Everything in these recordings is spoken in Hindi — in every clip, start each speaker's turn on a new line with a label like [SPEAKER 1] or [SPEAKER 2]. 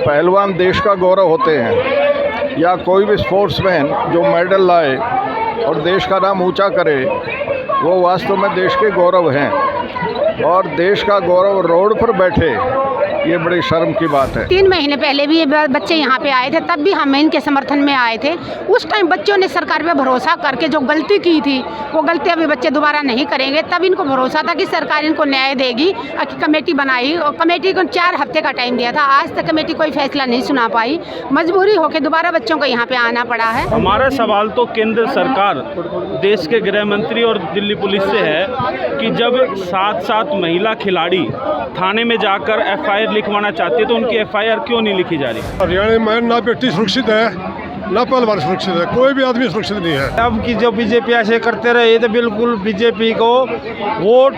[SPEAKER 1] पहलवान देश का गौरव होते हैं या कोई भी स्पोर्ट्समैन जो मेडल लाए और देश का नाम ऊंचा करे, वो वास्तव में देश के गौरव हैं। और देश का गौरव रोड पर बैठे, ये बड़ी शर्म की बात है।
[SPEAKER 2] 3 महीने पहले भी ये बच्चे यहाँ पे आए थे, तब भी हम इनके समर्थन में आए थे। उस टाइम बच्चों ने सरकार पे भरोसा करके जो गलती की थी, वो गलती अभी बच्चे दोबारा नहीं करेंगे। तब इनको भरोसा था कि सरकार इनको न्याय देगी। कमेटी बनाई और कमेटी को 4 हफ्ते का टाइम दिया था। आज तक कमेटी कोई फैसला नहीं सुना पाई। मजबूरी होकर दोबारा बच्चों को यहाँ पे आना पड़ा है।
[SPEAKER 3] हमारा सवाल तो केंद्र सरकार, देश के गृह मंत्री और दिल्ली पुलिस से है कि जब 7 महिला खिलाड़ी थाने में जाकर FIR लिखवाना चाहती है तो उनकी FIR क्यों नहीं लिखी जा रही?
[SPEAKER 4] हरियाणा में ना बेटी सुरक्षित है ना पहलवान सुरक्षित है, कोई भी आदमी सुरक्षित नहीं है।
[SPEAKER 5] अब की जो बीजेपी ऐसे करते रहे तो बिल्कुल बीजेपी को वोट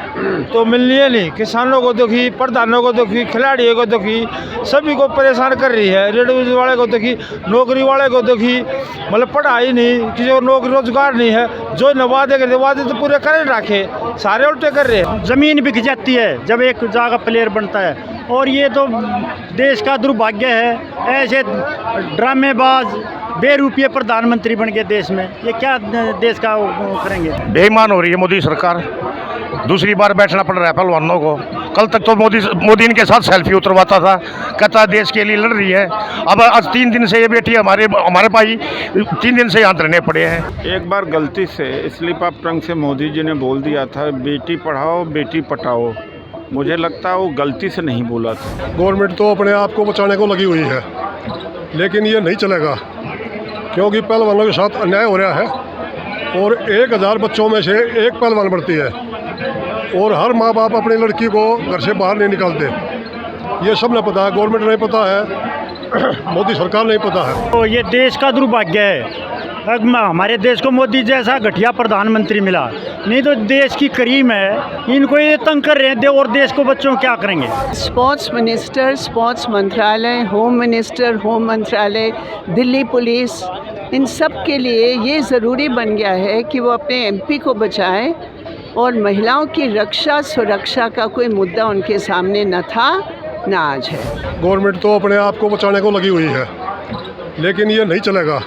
[SPEAKER 5] तो मिलनी है नहीं। किसानों को दुखी, प्रधानों को दुखी, खिलाड़ियों को दुखी, सभी को परेशान कर रही है। रेडियो वाले को दुखी, नौकरी वाले को दुखी, मतलब पढ़ाई नहीं, किसी को नौकरी रोजगार नहीं है। जो वादे करते वादे तो पूरे कर रखे, सारे उल्टे कर रहे हैं।
[SPEAKER 6] ज़मीन बिक जाती है जब एक जगह प्लेयर बनता है, और ये तो देश का दुर्भाग्य है। ऐसे ड्रामेबाज बेरुपये प्रधानमंत्री बन गए देश में, ये क्या देश का करेंगे?
[SPEAKER 7] बेईमान हो रही है मोदी सरकार। दूसरी बार बैठना पड़ रहा है पहलवानों को। कल तक तो मोदी इनके साथ सेल्फी उतरवाता था, कहता है देश के लिए लड़ रही है। अब आज 3 दिन से ये बेटी हमारे भाई 3 दिन से यहाँ धरने पड़े हैं।
[SPEAKER 1] एक बार गलती से स्लिप ऑफ टंग से मोदी जी ने बोल दिया था बेटी पढ़ाओ बेटी पटाओ। मुझे लगता है वो गलती से नहीं बोला था।
[SPEAKER 4] गवर्नमेंट तो अपने आप को बचाने को लगी हुई है, लेकिन ये नहीं चलेगा क्योंकि पहलवानों के साथ अन्याय हो रहा है। और 1000 बच्चों में से एक पहलवान बढ़ती है, और हर माँ बाप अपनी लड़की को घर से बाहर नहीं निकालते। ये सब नहीं पता है, गवर्नमेंट नहीं पता है, मोदी सरकार नहीं पता है।
[SPEAKER 6] तो ये देश का दुर्भाग्य है। हमारे देश को मोदी जैसा घटिया प्रधानमंत्री मिला, नहीं तो देश की करीम है। इनको ये तंग कर रहे हैं और देश को बच्चों क्या करेंगे?
[SPEAKER 8] स्पोर्ट्स मिनिस्टर, स्पोर्ट्स मंत्रालय, होम मिनिस्टर, होम मंत्रालय, दिल्ली पुलिस, इन सब के लिए ये ज़रूरी बन गया है कि वो अपने MP को बचाएं। और महिलाओं की रक्षा सुरक्षा का कोई मुद्दा उनके सामने न था न आज है।
[SPEAKER 4] गवर्नमेंट तो अपने आप को बचाने को लगी हुई है, लेकिन ये नहीं चलेगा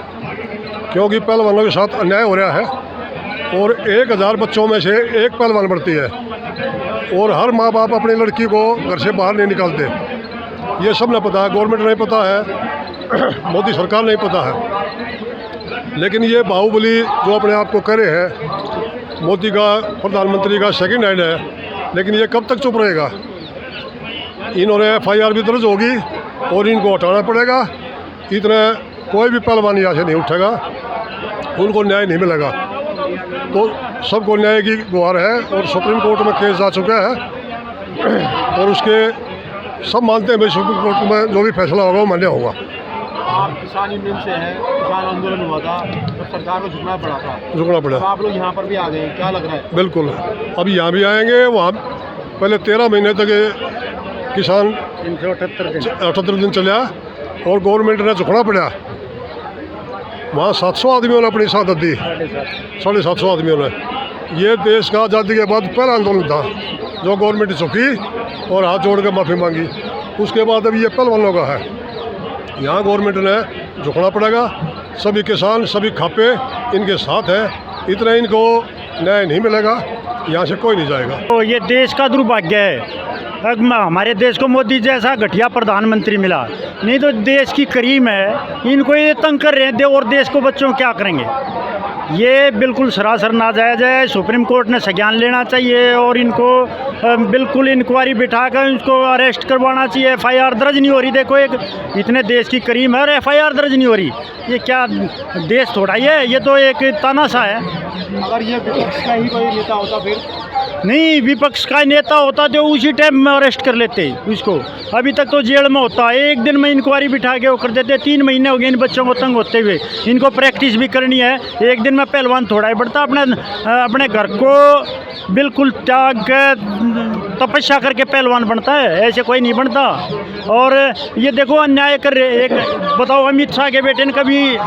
[SPEAKER 4] क्योंकि पहलवानों के साथ अन्याय हो रहा है। और 1000 बच्चों में से एक पहलवान बढ़ती है, और हर माँ बाप अपनी लड़की को घर से बाहर नहीं निकालते। ये सब नहीं पता है, गवर्नमेंट नहीं पता है, मोदी सरकार नहीं पता है। लेकिन ये बाहुबली जो अपने आप को करे हैं, मोदी का प्रधानमंत्री का सेकंड हैंड है, लेकिन ये कब तक चुप रहेगा? इन्होंने FIR भी दर्ज होगी और इनको हटाना पड़ेगा। इतने कोई भी पहलवान यहाँ से नहीं उठेगा, उनको न्याय नहीं मिलेगा। तो सबको न्याय की गुहार है, और सुप्रीम कोर्ट में केस जा चुका है, और उसके सब मानते हैं भाई सुप्रीम कोर्ट में जो भी फैसला होगा वो मान्य होगा।
[SPEAKER 5] किसान यूनियन से है, किसान आंदोलन हुआ था तो सरकार को झुकना पड़ा था।
[SPEAKER 4] झुकना पड़ा।
[SPEAKER 5] तो आप लोग यहाँ पर भी आ गए, क्या लग रहा है?
[SPEAKER 4] बिल्कुल, अब यहाँ भी आएंगे। वहाँ पहले 13 महीने तक किसान 378 दिन चला, और गवर्नमेंट ने झुकना पड़ा। वहाँ 700 आदमियों ने अपनी शहादत दी, 750 आदमियों ने। ये देश का आज़ादी के बाद पहला आंदोलन था जो गवर्नमेंट झुकी और हाथ जोड़ कर माफ़ी मांगी। उसके बाद अभी ये पहलवानों का है। यहाँ गवर्नमेंट ने झुकना पड़ेगा। सभी किसान, सभी खापे इनके साथ हैं। इतना इनको न्याय नहीं मिलेगा, यहाँ से कोई नहीं जाएगा।
[SPEAKER 6] तो ये देश का दुर्भाग्य है। हमारे देश को मोदी जैसा घटिया प्रधानमंत्री मिला, नहीं तो देश की करीम है। इनको ये तंग कर रहे हैं और देश को बच्चों क्या करेंगे? ये बिल्कुल सरासर नाजायज़ है। सुप्रीम कोर्ट ने संज्ञान लेना चाहिए और इनको बिल्कुल इंक्वायरी बिठाकर इसको अरेस्ट करवाना चाहिए। FIR दर्ज नहीं हो रही। देखो, एक इतने देश की करीम है और FIR दर्ज नहीं हो रही। ये क्या देश थोड़ा ही है, ये तो एक तानाशाह है।
[SPEAKER 5] अगर ये विपक्ष का ही कोई नेता होता फिर?
[SPEAKER 6] नहीं, विपक्ष का नेता होता तो उसी टाइम में अरेस्ट कर लेते उसको। अभी तक तो जेल में होता है, एक दिन में इंक्वायरी बिठा के वो कर देते। 3 महीने हो गए इन बच्चों को तंग होते हुए। इनको प्रैक्टिस भी करनी है, एक दिन में पहलवान थोड़ा ही बढ़ता। अपने घर को बिल्कुल त्याग के तपस्या करके पहलवान बनता है, ऐसे कोई नहीं बनता। और ये देखो अन्याय कर रहे, एक बताओ अमित शाह के बेटे ने कभी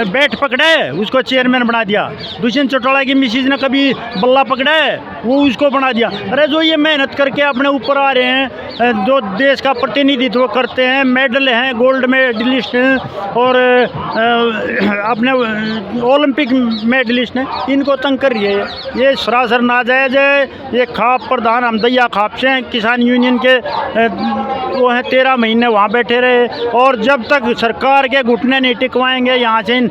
[SPEAKER 6] बैट पकड़ा है, उसको चेयरमैन बना दिया। दुष्यंत चौटाला की मिसिज ने कभी बल्ला पकड़ा है, वो उसको बना दिया। अरे जो ये मेहनत करके अपने ऊपर आ रहे हैं, जो देश का प्रतिनिधित्व करते हैं, मेडल हैं, गोल्ड मेडलिस्ट हैं और अपने ओलंपिक मेडलिस्ट हैं, इनको तंग कर रही है। ये सरासर नाजायज़ है। ये खाप प्रधान हम दैया खाप से हैं, किसान यूनियन के वो हैं, 13 महीने वहाँ बैठे रहे। और जब तक सरकार के घुटने नहीं टिकवाएंगे, यहाँ से इन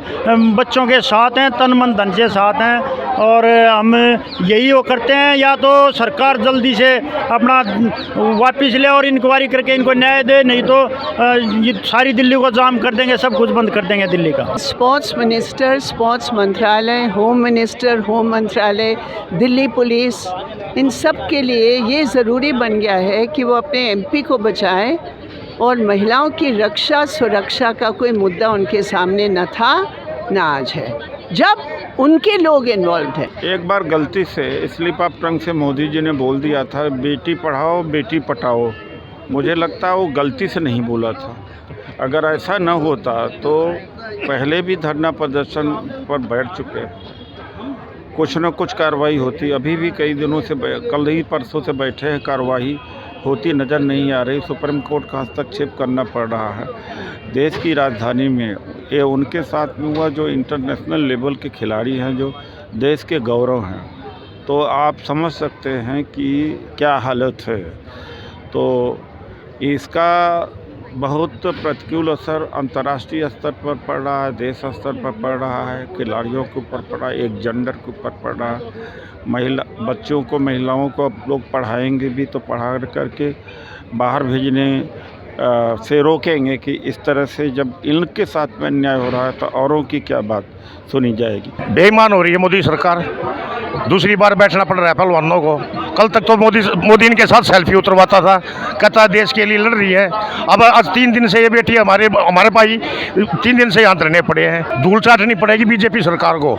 [SPEAKER 6] बच्चों के साथ हैं, तन मन धन से साथ हैं। और हम यही वो करते हैं, या तो सरकार जल्दी से अपना वापस ले और इंक्वायरी करके इनको न्याय दे, नहीं तो ये सारी दिल्ली को जाम कर देंगे, सब कुछ बंद कर देंगे दिल्ली का।
[SPEAKER 8] स्पोर्ट्स मिनिस्टर, स्पोर्ट्स मंत्रालय, होम मिनिस्टर, होम मंत्रालय, दिल्ली पुलिस, इन सब के लिए ये ज़रूरी बन गया है कि वो अपने एमपी को बचाएं। और महिलाओं की रक्षा सुरक्षा का कोई मुद्दा उनके सामने न था, न आज है, जब उनके लोग इन्वॉल्व हैं।
[SPEAKER 1] एक बार गलती से स्लिप ऑफ टंग से मोदी जी ने बोल दिया था बेटी पढ़ाओ बेटी पटाओ। मुझे लगता है वो गलती से नहीं बोला था। अगर ऐसा न होता तो पहले भी धरना प्रदर्शन पर बैठ चुके, कुछ न कुछ कार्रवाई होती। अभी भी कई दिनों से, कल ही परसों से बैठे हैं, कार्रवाई होती नज़र नहीं आ रही। सुप्रीम कोर्ट का हस्तक्षेप करना पड़ रहा है। देश की राजधानी में ये उनके साथ में हुआ जो इंटरनेशनल लेवल के खिलाड़ी हैं, जो देश के गौरव हैं, तो आप समझ सकते हैं कि क्या हालत है। तो इसका बहुत प्रतिकूल असर अंतर्राष्ट्रीय स्तर पर पड़ रहा है, देश स्तर पर पड़ रहा है, खिलाड़ियों के ऊपर पड़ रहा है, एक जेंडर के ऊपर पड़ रहा है। बच्चों को, महिलाओं को आप लोग पढ़ाएंगे भी तो पढ़ा करके बाहर भेजने से रोकेंगे कि इस तरह से जब इनके साथ में अन्याय हो रहा है तो औरों की क्या बात सुनी जाएगी।
[SPEAKER 7] बेईमान हो रही है मोदी सरकार। दूसरी बार बैठना पड़ रहा है पहलवानों को। कल तक तो मोदी इनके साथ सेल्फी उतरवाता था, कहता है देश के लिए लड़ रही है। अब आज 3 दिन से ये बेटी हमारे भाई 3 दिन से यहाँ रहने पड़े हैं। धूल चाटनी पड़ेगी बीजेपी सरकार को।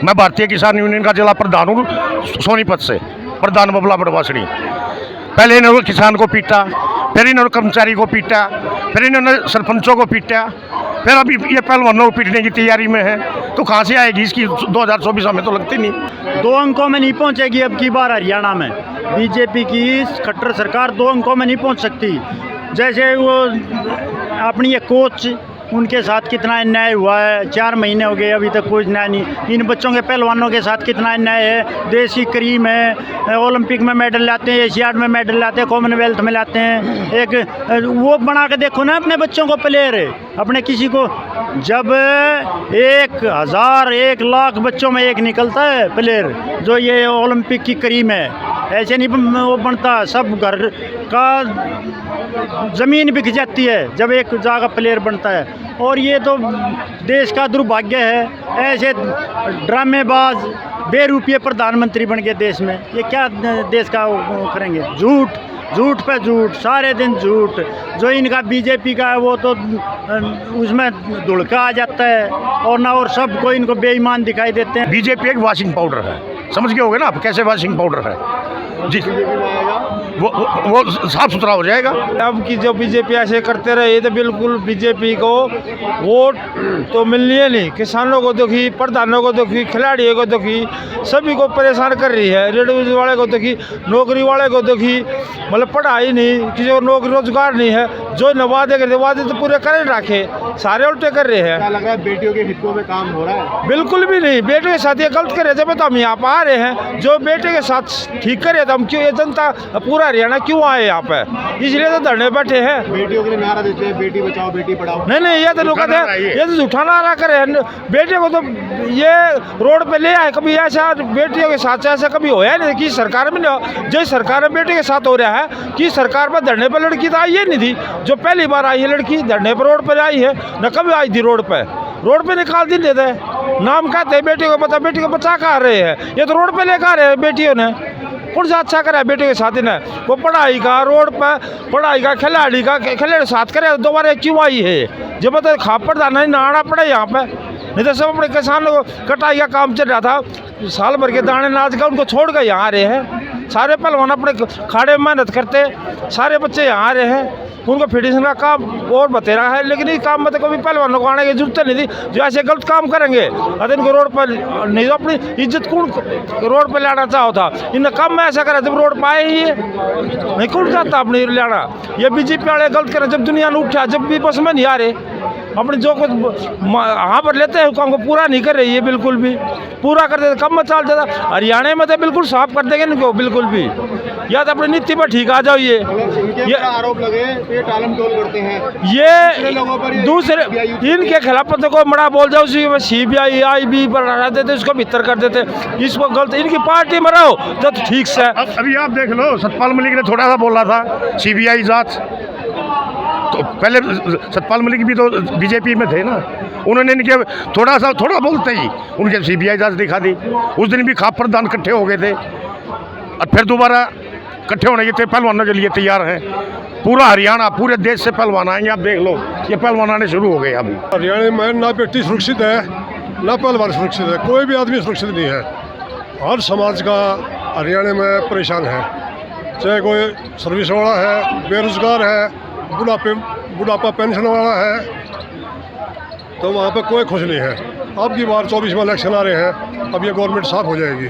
[SPEAKER 7] मैं भारतीय किसान यूनियन का जिला प्रधान हूँ सोनीपत से, प्रधान बबला बड़वासड़ी। पहले इन्होंने किसान को पीटा, फिर इन्होंने कर्मचारी को पीटा, फिर इन्होंने सरपंचों को पीटा, फिर अभी ये पहलवानों को पीटने की तैयारी में है। तो कहाँ से आएगी इसकी 2024 में? तो लगती नहीं।
[SPEAKER 6] 2 अंकों में नहीं पहुंचेगी अब की बार हरियाणा में। बीजेपी की खट्टर सरकार 2 अंकों में नहीं पहुंच सकती। जैसे वो अपनी ये कोच, उनके साथ कितना अन्याय हुआ है, 4 महीने हो गए अभी तक कोई न्याय नहीं। इन बच्चों के पहलवानों के साथ कितना अन्याय है। देश की करीम है, ओलंपिक में मेडल लाते हैं, एशियाड में मेडल लाते हैं, कॉमनवेल्थ में लाते हैं। एक वो बना के देखो ना अपने बच्चों को प्लेयर, अपने किसी को। जब 1000 1 लाख बच्चों में एक निकलता है प्लेयर जो ये ओलंपिक की करीम है, ऐसे नहीं वो बनता। सब घर का ज़मीन बिक जाती है जब एक जगह प्लेयर बनता है। और ये तो देश का दुर्भाग्य है। ऐसे ड्रामेबाज बेरुपये प्रधानमंत्री बन गए देश में। ये क्या देश का वो करेंगे? झूठ पे झूठ, सारे दिन झूठ। जो इनका बीजेपी का है वो तो उसमें धुड़का आ जाता है और ना, और सबको इनको बेईमान दिखाई देते हैं।
[SPEAKER 7] बीजेपी एक वॉशिंग पाउडर है, समझ गए होगे ना आप कैसे वॉशिंग पाउडर है जी। वो साफ सुथरा हो जाएगा।
[SPEAKER 5] अब की जो बीजेपी ऐसे करते रहे तो बिल्कुल बीजेपी को वोट तो मिलनी है नहीं। किसानों को दुखी, प्रधानों को दुखी, खिलाड़ियों को दुखी, सभी को परेशान कर रही है। रेडीज वाले को दुखी, नौकरी वाले को दुखी, मतलब पढ़ाई नहीं, किसी को नौकरी रोजगार नहीं है। जो वादे करते वादे तो पूरे कर रखे, सारे उल्टे कर रहे हैं।
[SPEAKER 9] क्या लग रहा है बेटियों के हितों में काम हो रहा है?
[SPEAKER 5] बिल्कुल भी नहीं। बेटे के साथ ये गलत करे जब तो हम यहाँ पर आ रहे हैं। जो बेटे के साथ ठीक करे तो हम क्यों, ये जनता पूरा हरियाणा क्यों आए यहाँ पे? इसलिए तो धरने बैठे हैं।
[SPEAKER 9] बेटियों के लिए नारा देते हैं बेटी बचाओ बेटी पढ़ाओ।
[SPEAKER 5] नहीं, ये तो लोग ये तो झूठा नारा करे। बेटे को तो ये रोड पे ले आए, कभी ऐसा बेटियों के साथ ऐसा कभी होया नहीं कि सरकार में नहीं। जो सरकार में बेटे के साथ हो रहा है कि सरकार पर धरने पर लड़की तो आई नहीं थी। जो पहली बार आई है लड़की धरने पर रोड पर आई है, न कभी आई थी रोड पे निकाल दी देते नाम कहते हैं बेटी को बचा, बेटी को बचा कर रहे हैं। ये तो रोड पे लेकर आ रहे हैं बेटियों ने। कौन सा अच्छा करा है बेटे के साथ ने? वो पढ़ाई का, रोड पर पढ़ाई का, खिलाड़ी साथ करे दोबारा क्यों आई है? जब तो खाप पर दाना ना आना पड़े यहाँ पे, नहीं तो सब अपने किसानों को कटाई का काम चल रहा था। साल भर के दाने नाच का उनको छोड़ कर यहाँ आ रहे हैं। सारे पहलवान अपने खाड़े में मेहनत करते, सारे बच्चे यहाँ आ रहे हैं, उनको फिटिंग का काम और बतेरा है, लेकिन इस काम में तो कभी पहलवानों को आने की जरूरत नहीं थी। जो ऐसे गलत काम करेंगे अगर इनको रोड पर नहीं तो अपनी इज्जत कौन रोड पर लाना चाहो था, इनने काम में ऐसा करा जब रोड पर आए ही है, नहीं कौन चाहता अपनी लाना। ये बीजेपी वाले गलत करें, जब दुनिया ने उठा, जब भी बस में नहीं आ रहे, अपने जो कुछ यहाँ पर लेते हैं काम को पूरा नहीं कर रही है, बिल्कुल भी पूरा कर देते, कम में चल जाता। हरियाणा में तो बिल्कुल साफ कर देंगे इनको, बिल्कुल भी, या तो अपनी नीति पर ठीक आ जाओ। ये
[SPEAKER 9] आरोप लगे ये टालम टोल करते हैं,
[SPEAKER 5] ये दूसरे इनके खिलाफ तो कोई बड़ा बोल जाओ, CBI IB पर हटा देते, उसको भीतर कर देते, इसको गलत इनकी पार्टी में रहो तो ठीक से।
[SPEAKER 7] अभी आप देख लो, सतपाल मलिक ने थोड़ा सा बोला था CBI जांच, तो पहले सतपाल मलिक भी तो बीजेपी में थे ना, उन्होंने इनके थोड़ा बोलते ही उनके CBI जांच दिखा दी। उस दिन भी खाप प्रधान इकट्ठे हो गए थे और फिर दोबारा इकट्ठे होने के लिए पहलवानों के लिए तैयार हैं। पूरा हरियाणा, पूरे देश से पहलवान आएंगे, आप देख लो, ये पहलवान आने शुरू हो गए। अभी
[SPEAKER 4] हरियाणा में ना बेटी सुरक्षित है, ना पहलवान सुरक्षित है, कोई भी आदमी सुरक्षित नहीं है। हर समाज का हरियाणा में परेशान है, चाहे कोई सर्विस वाला है, बेरोजगार है, बुढ़ापा पेंशन वाला है, तो वहाँ पे कोई खुश नहीं है। अब की बार 24 में इलेक्शन आ रहे हैं, अब ये गवर्नमेंट साफ हो जाएगी।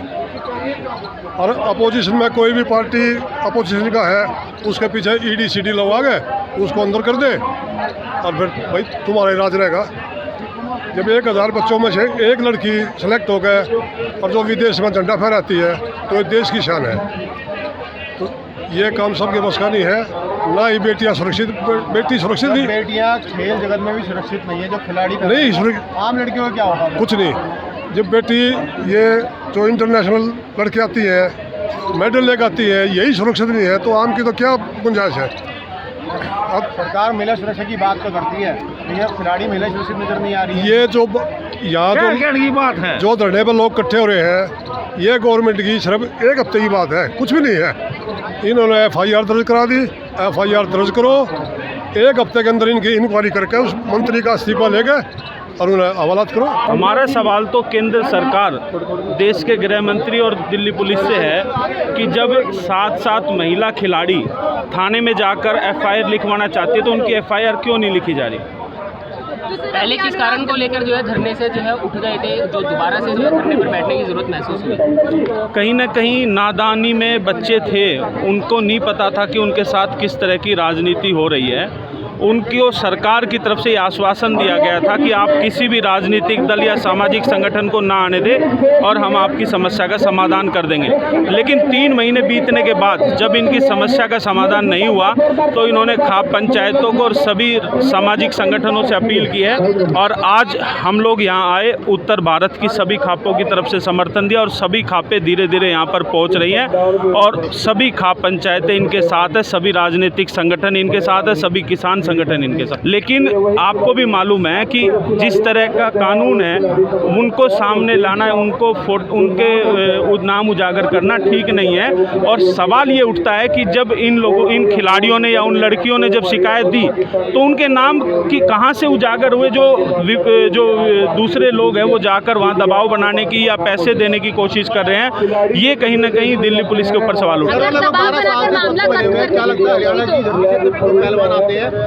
[SPEAKER 4] और अपोजिशन में कोई भी पार्टी अपोजिशन का है, उसके पीछे ED CD लगवा गए, उसको अंदर कर दे और फिर भाई तुम्हारा ही राज रहेगा। जब 1000 बच्चों में से एक लड़की सेलेक्ट हो गए और जो विदेश में झंडा फहराती है, तो ये देश की शान है। तो ये काम सबके बस का नहीं है, ना ही बेटियाँ सुरक्षित, बेटी सुरक्षित नहीं,
[SPEAKER 9] बेटियाँ खेल जगत में भी सुरक्षित नहीं है, जो खिलाड़ी
[SPEAKER 4] नहीं
[SPEAKER 9] आम लड़कियों का क्या होगा?
[SPEAKER 4] कुछ नहीं। जब बेटी ये जो इंटरनेशनल लड़की आती है, मेडल लेकर आती है, यही सुरक्षित नहीं है, तो आम की तो क्या गुंजाइश है।
[SPEAKER 9] अब सरकार महिला सुरक्षा की बात तो करती है, लेकिन खिलाड़ी महिला सुरक्षित नजर नहीं आ रही है।
[SPEAKER 4] ये जो यहाँ
[SPEAKER 5] की बात है,
[SPEAKER 4] जो धरने पर लोग इकट्ठे हो रहे हैं, ये गवर्नमेंट की सिर्फ एक हफ्ते की बात है, कुछ भी नहीं है। इन्होंने FIR दर्ज करा दी, FIR दर्ज करो, एक हफ्ते के अंदर इनकी इंक्वायरी करके उस मंत्री का इस्तीफा लेके और उन्हें हवालात करो।
[SPEAKER 3] हमारा सवाल तो केंद्र सरकार, देश के गृह मंत्री और दिल्ली पुलिस से है कि जब 7 महिला खिलाड़ी थाने में जाकर FIR लिखवाना चाहती है, तो उनकी FIR क्यों नहीं लिखी जा रही?
[SPEAKER 10] पहले किस कारण को लेकर जो है धरने से जो है उठ गए थे, जो दोबारा से जो है धरने पर बैठने की जरूरत महसूस हुई?
[SPEAKER 3] कहीं ना कहीं नादानी में बच्चे थे, उनको नहीं पता था कि उनके साथ किस तरह की राजनीति हो रही है। उनको सरकार की तरफ से ये आश्वासन दिया गया था कि आप किसी भी राजनीतिक दल या सामाजिक संगठन को ना आने दें और हम आपकी समस्या का समाधान कर देंगे। लेकिन 3 महीने बीतने के बाद जब इनकी समस्या का समाधान नहीं हुआ, तो इन्होंने खाप पंचायतों को और सभी सामाजिक संगठनों से अपील की है। और आज हम लोग यहाँ आए, उत्तर भारत की सभी खापों की तरफ से समर्थन दिया और सभी खापें धीरे धीरे यहाँ पर पहुँच रही हैं और सभी खाप पंचायतें इनके साथ है, सभी राजनीतिक संगठन इनके साथ है, सभी किसान संगठन इनके साथ। लेकिन आपको भी मालूम है कि जिस तरह का कानून है, उनको सामने लाना, उनको उनके नाम उजागर करना ठीक नहीं है। और सवाल ये उठता है कि जब इन खिलाड़ियों ने या उन लड़कियों ने जब शिकायत दी, तो उनके नाम की कहाँ से उजागर हुए? जो दूसरे लोग हैं वो जाकर वहाँ दबाव बनाने की या पैसे देने की कोशिश कर रहे हैं। ये कहीं ना कहीं दिल्ली पुलिस के ऊपर सवाल उठता है।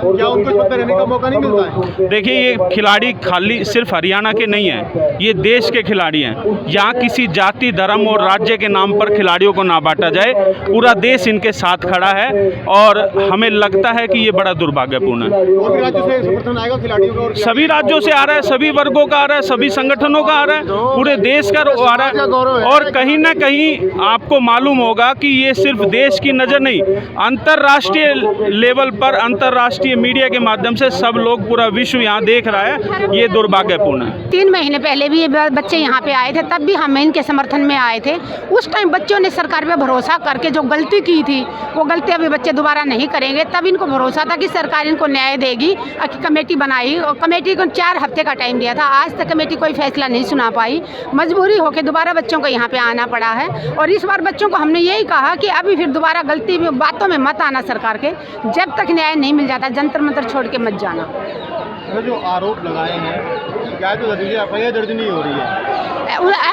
[SPEAKER 9] क्या उनको इसमें रहने का मौका नहीं मिलता है?
[SPEAKER 3] देखिए, ये खिलाड़ी खाली सिर्फ हरियाणा के नहीं हैं, ये देश के खिलाड़ी हैं। यहाँ किसी जाति, धर्म और राज्य के नाम पर खिलाड़ियों को ना बांटा जाए, पूरा देश इनके साथ खड़ा है और हमें लगता है कि ये बड़ा दुर्भाग्यपूर्ण है।
[SPEAKER 9] और राज्यों से समर्थन आएगा खिलाड़ियों का?
[SPEAKER 3] सभी राज्यों से आ रहा है, सभी वर्गों का आ रहा है, सभी संगठनों का आ रहा है, पूरे देश का आ रहा है। और कहीं ना कहीं आपको मालूम होगा कि ये सिर्फ देश की नज़र नहीं, अंतर्राष्ट्रीय लेवल पर, अंतर्राष्ट्रीय मीडिया के माध्यम से सब लोग, पूरा विश्व यहाँ देख रहा है। ये दुर्भाग्यपूर्ण है।
[SPEAKER 2] 3 महीने पहले भी ये बच्चे यहाँ पे आए थे, तब भी हम इनके समर्थन में आए थे। उस टाइम बच्चों ने सरकार पे भरोसा करके जो गलती की थी, वो गलती अभी बच्चे दोबारा नहीं करेंगे। तब इनको भरोसा था कि सरकार इनको न्याय देगी। कमेटी बनाई और कमेटी को 4 हफ्ते का टाइम दिया था, आज तक कमेटी कोई फैसला नहीं सुना पाई। मजबूरी होकर दोबारा बच्चों को यहाँ पे आना पड़ा है। और इस बार बच्चों को हमने यही कहा कि अभी फिर दोबारा गलती बातों में मत आना सरकार के, जब तक न्याय नहीं मिल जाता जंतर मंतर छोड़ के मत जाना।
[SPEAKER 9] जो आरोप लगाए हैं, क्या तो FIR दर्ज नहीं हो रही है?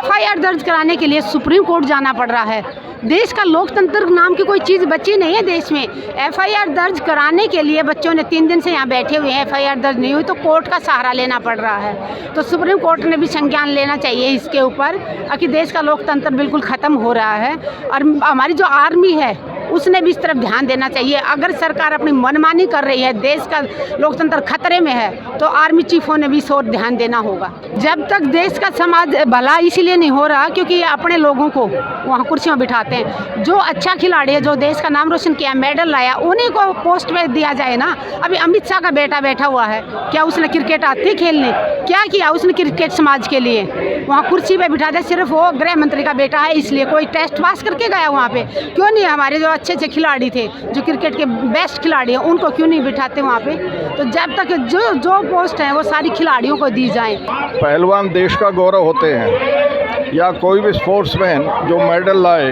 [SPEAKER 2] FIR दर्ज कराने के लिए सुप्रीम कोर्ट जाना पड़ रहा है। देश का लोकतंत्र नाम की कोई चीज़ बची नहीं है देश में। एफआईआर दर्ज कराने के लिए बच्चों ने 3 दिन से यहाँ बैठे हुए हैं, एफआईआर दर्ज नहीं हुई तो कोर्ट का सहारा लेना पड़ रहा है। तो सुप्रीम कोर्ट ने भी संज्ञान लेना चाहिए इसके ऊपर कि देश का लोकतंत्र बिल्कुल ख़त्म हो रहा है। और हमारी जो आर्मी है उसने भी इस तरफ ध्यान देना चाहिए। अगर सरकार अपनी मनमानी कर रही है, देश का लोकतंत्र खतरे में है, तो आर्मी चीफों ने भी इस ओर ध्यान देना होगा। जब तक देश का समाज भला इसीलिए नहीं हो रहा क्योंकि ये अपने लोगों को वहाँ कुर्सियों बिठाते हैं। जो अच्छा खिलाड़ी है, जो देश का नाम रोशन किया, मेडल लाया, उन्हीं को पोस्ट में दिया जाए ना। अभी अमित शाह का बेटा बैठा हुआ है, क्या उसने क्रिकेट आती खेलने? क्या किया उसने क्रिकेट समाज के लिए? वहाँ कुर्सी पर बिठा दे, सिर्फ वो गृह मंत्री का बेटा है इसलिए। कोई टेस्ट पास करके गया वहाँ पे? क्यों नहीं? हमारे जो अच्छे अच्छे खिलाड़ी थे, जो क्रिकेट के बेस्ट खिलाड़ी हैं, उनको क्यों नहीं बिठाते वहाँ पे? तो जब तक जो पोस्ट हैं वो सारी खिलाड़ियों को दी जाए।
[SPEAKER 1] पहलवान देश का गौरव होते हैं, या कोई भी स्पोर्ट्समैन जो मेडल लाए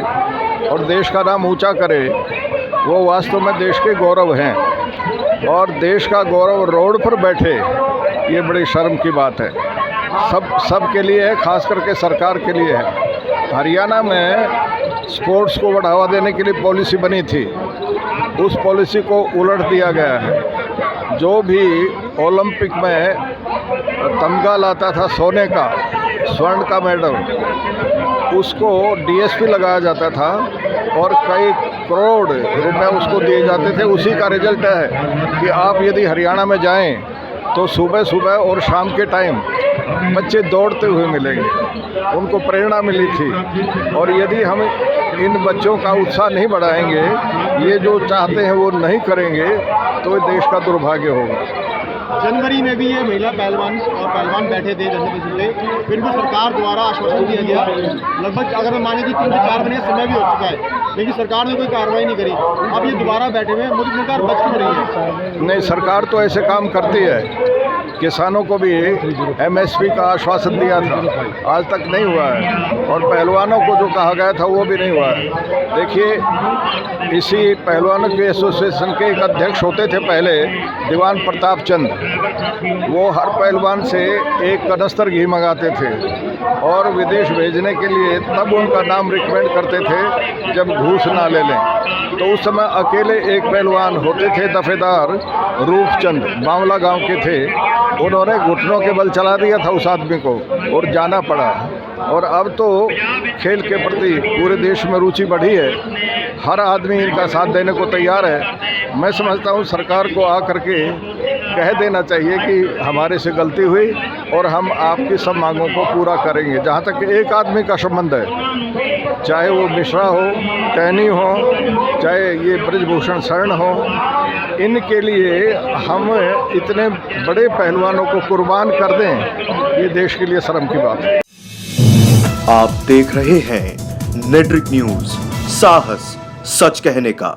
[SPEAKER 1] और देश का नाम ऊंचा करे, वो वास्तव में देश के गौरव हैं। और देश का गौरव रोड पर बैठे, ये बड़ी शर्म की बात है। सब के लिए है, खास करके सरकार के लिए है। हरियाणा में स्पोर्ट्स को बढ़ावा देने के लिए पॉलिसी बनी थी, उस पॉलिसी को उलट दिया गया है। जो भी ओलंपिक में तमगा लाता था सोने का, स्वर्ण का मेडल, उसको डीएसपी लगाया जाता था और कई करोड़ रुपए उसको दिए जाते थे। उसी का रिजल्ट है कि आप यदि हरियाणा में जाएं तो सुबह सुबह और शाम के टाइम बच्चे दौड़ते हुए मिलेंगे, उनको प्रेरणा मिली थी। और यदि हम इन बच्चों का उत्साह नहीं बढ़ाएंगे, ये जो चाहते हैं वो नहीं करेंगे, तो देश का दुर्भाग्य होगा।
[SPEAKER 9] जनवरी में भी ये महिला पहलवान बैठे थे धरने पे, फिर भी सरकार द्वारा आश्वासन दिया गया, लगभग अगर माने कि 3 से 4 महीने समय भी हो चुका है, लेकिन सरकार ने कोई कार्रवाई नहीं करी। अब ये दोबारा बैठे हुए, मोदी सरकार बच क्यों रही है?
[SPEAKER 1] नहीं, सरकार तो ऐसे काम करती है। किसानों को भी एमएसपी का आश्वासन दिया था, आज तक नहीं हुआ है। और पहलवानों को जो कहा गया था वो भी नहीं हुआ है। देखिए, इसी पहलवानों के एसोसिएशन के एक अध्यक्ष होते थे पहले, दीवान प्रताप चंद। वो हर पहलवान से 1 कनस्तर घी मंगाते थे और विदेश भेजने के लिए तब उनका नाम रिकमेंड करते थे जब घूस ना ले लें। तो उस समय अकेले एक पहलवान होते थे, दफेदार रूपचंद, बावला गांव के थे। उन्होंने घुटनों के बल चला दिया था उस आदमी को और जाना पड़ा। और अब तो खेल के प्रति पूरे देश में रुचि बढ़ी है, हर आदमी इनका साथ देने को तैयार है। मैं समझता हूँ सरकार को आकर के कह देना चाहिए कि हमारे से गलती हुई और हम आपकी सब मांगों को पूरा करेंगे। जहाँ तक एक आदमी का संबंध है, चाहे वो मिश्रा हो, कैनी हो, चाहे ये ब्रजभूषण शरण हो, इनके लिए हम इतने बड़े पहलवानों को कुर्बान कर दें, ये देश के लिए शर्म की बात है।
[SPEAKER 11] आप देख रहे हैं नेट्रिक न्यूज, साहस सच कहने का।